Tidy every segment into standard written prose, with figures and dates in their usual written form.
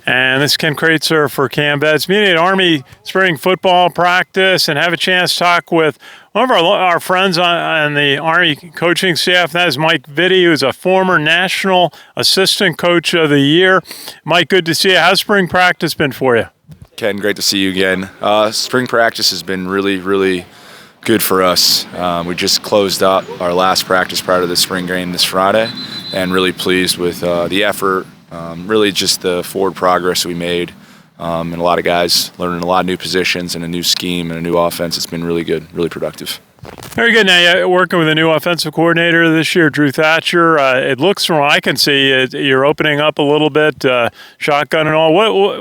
And this is Ken Kreitzer for CaMMVetsMedia. Army spring football practice, and have a chance to talk with one of our friends on the Army coaching staff. That is Mike Viti, who's a former National Assistant Coach of the Year. Mike, good to see you. How's spring practice been for you? Ken, great to see you again. Spring practice has been really good for us. We just closed up our last practice prior to the spring game this Friday, and really pleased with the effort. Really just the forward progress we made, and a lot of guys learning a lot of new positions and a new scheme and a new offense. It's been really good, really productive. Very good. Now, you're working with a new offensive coordinator this year, Drew Thatcher. It looks, from what I can see, you're opening up a little bit, shotgun and all.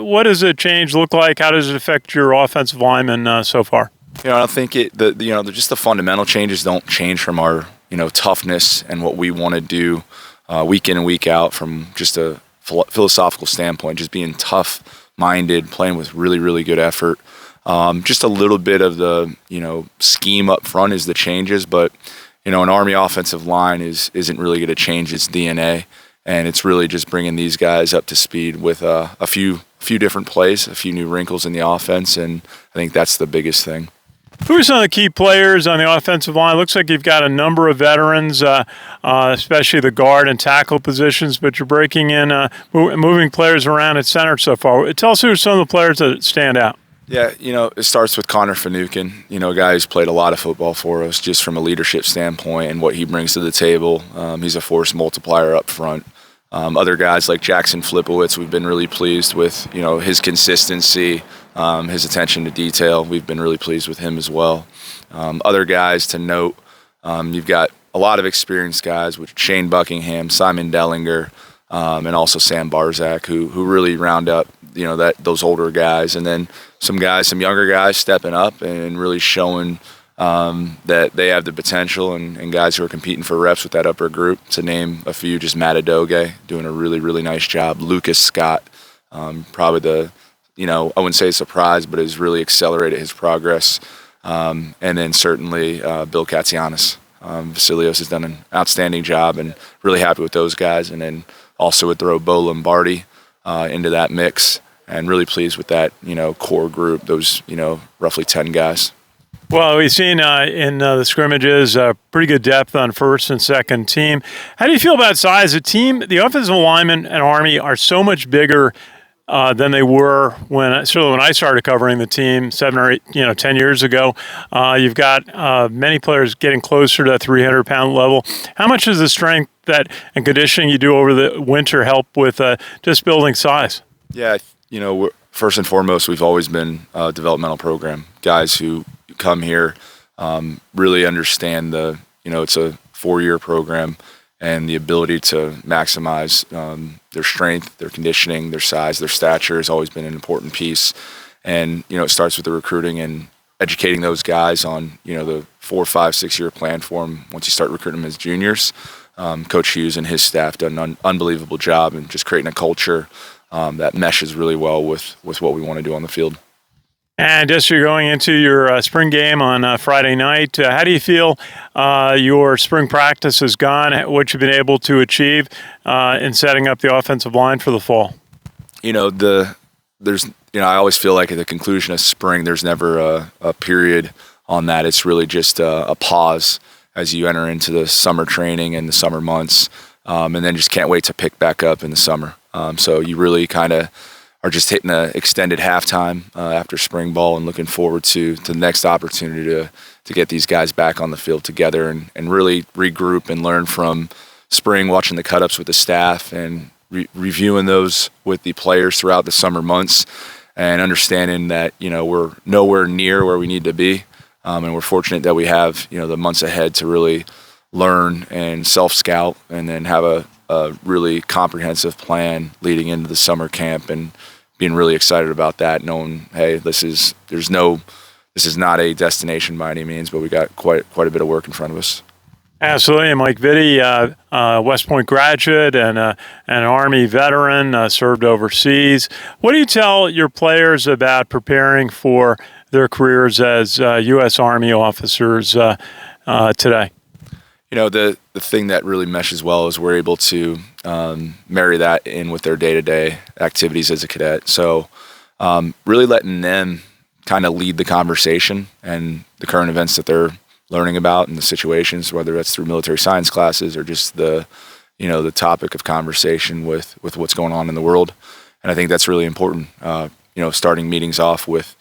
What does the change look like? How does it affect your offensive linemen so far? I don't think just the fundamental changes don't change from our toughness and what we want to do week in and week out from just a philosophical standpoint, just being tough-minded, playing with really good effort. Just a little bit of the scheme up front is the changes, but an Army offensive line isn't really going to change its DNA, and it's really just bringing these guys up to speed with a few different plays, a few new wrinkles in the offense, and I think that's the biggest thing. Who are some of the key players on the offensive line? It looks like you've got a number of veterans, especially the guard and tackle positions, but you're breaking in, moving players around at center so far. Tell us who are some of the players that stand out. Yeah, it starts with Connor Finucane, a guy who's played a lot of football for us just from a leadership standpoint and what he brings to the table. He's a force multiplier up front. Other guys like Jackson Flipowitz, we've been really pleased with, his consistency, his attention to detail. We've been really pleased with him as well. Other guys to note, you've got a lot of experienced guys with Shane Buckingham, Simon Dellinger, and also Sam Barzak, who really round up, those older guys. And then some younger guys stepping up and really showing that they have the potential, and guys who are competing for reps with that upper group. To name a few, just Matt Adoge doing a really nice job. Lucas Scott, probably I wouldn't say a surprise, but has really accelerated his progress. And then certainly Bill Katsianis. Vasilios has done an outstanding job, and really happy with those guys. And then also would throw Bo Lombardi into that mix, and really pleased with that core group, those roughly 10 guys. Well, we've seen in the scrimmages pretty good depth on first and second team. How do you feel about size? The offensive linemen and Army are so much bigger than they were when I started covering the team 7 or 8, 10 years ago. You've got many players getting closer to that 300-pound level. How much does the strength and conditioning you do over the winter help with just building size? Yeah, first and foremost, we've always been a developmental program. Guys who come here really understand it's a 4-year program, and the ability to maximize their strength, their conditioning, their size, their stature has always been an important piece. And it starts with the recruiting and educating those guys on the 4, 5, 6-year plan for them. Once you start recruiting them as juniors, Coach Hughes and his staff done an unbelievable job in just creating a culture that meshes really well with what we want to do on the field. And just you're going into your spring game on Friday night. How do you feel your spring practice has gone? What you've been able to achieve in setting up the offensive line for the fall? I always feel like at the conclusion of spring, there's never a period on that. It's really just a pause as you enter into the summer training and the summer months, and then just can't wait to pick back up in the summer. So you really kind of are just hitting an extended halftime after spring ball, and looking forward to the next opportunity to get these guys back on the field together and really regroup and learn from spring, watching the cut-ups with the staff and reviewing those with the players throughout the summer months, and understanding that we're nowhere near where we need to be, and we're fortunate that we have the months ahead to really learn and self-scout, and then have a really comprehensive plan leading into the summer camp, and being really excited about that, knowing, hey, this is not a destination by any means, but we got quite a bit of work in front of us. Absolutely. And Mike Viti, West Point graduate and an Army veteran, served overseas. What do you tell your players about preparing for their careers as U.S. Army officers today? The thing that really meshes well is we're able to marry that in with their day-to-day activities as a cadet. So really letting them kind of lead the conversation and the current events that they're learning about and the situations, whether that's through military science classes or just the topic of conversation with what's going on in the world. And I think that's really important. Starting meetings off with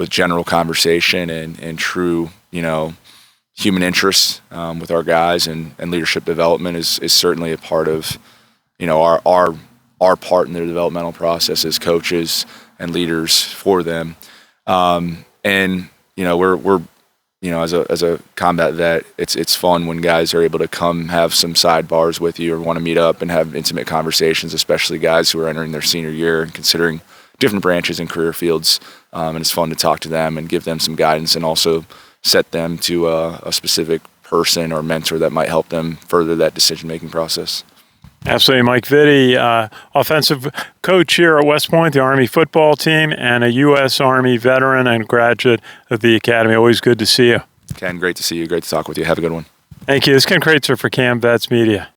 general conversation and true, human interests with our guys and leadership development is certainly a part of, our part in their developmental process as coaches and leaders for them. We're as a combat vet, it's fun when guys are able to come have some sidebars with you or want to meet up and have intimate conversations, especially guys who are entering their senior year and considering different branches and career fields. And it's fun to talk to them and give them some guidance and also set them to a specific person or mentor that might help them further that decision-making process. Absolutely. Mike Viti, offensive coach here at West Point, the Army football team, and a U.S. Army veteran and graduate of the Academy. Always good to see you. Ken, great to see you. Great to talk with you. Have a good one. Thank you. This is Ken Kreitzer for CaMMVetsMedia.